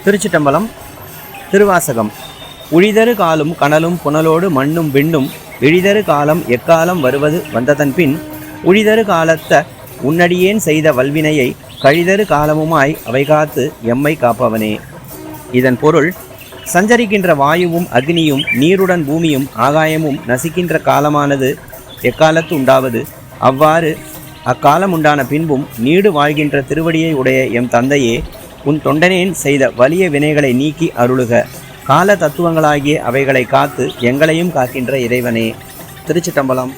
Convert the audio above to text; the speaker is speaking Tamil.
திருச்சிட்டம்பலம். திருவாசகம். உழிதரு காலும் கனலும் புனலோடு மண்ணும் விண்ணும் இழிதரு காலம் எக்காலம் வருவது வந்ததன் பின் உழிதரு காலத்த உன்னடியேன் செய்த வல்வினையை கழிதரு காலமுமாய் அவை காத்து எம்மை காப்பவனே. இதன் பொருள், சஞ்சரிக்கின்ற வாயுவும் அக்னியும் நீருடன் பூமியும் ஆகாயமும் நசிக்கின்ற காலமானது எக்காலத்து உண்டாவது, அவ்வாறு அக்காலம் உண்டான பின்பும் நீடு வாழ்கின்ற திருவடியை உடைய எம் தந்தையே, உன் தொண்டனேன் செய்த வலிய வினைகளை நீக்கி அருளுக. கால தத்துவங்களாகிய அவைகளை காத்து எங்களையும் காக்கின்ற இறைவனே. திருச்சிட்டம்பலம்.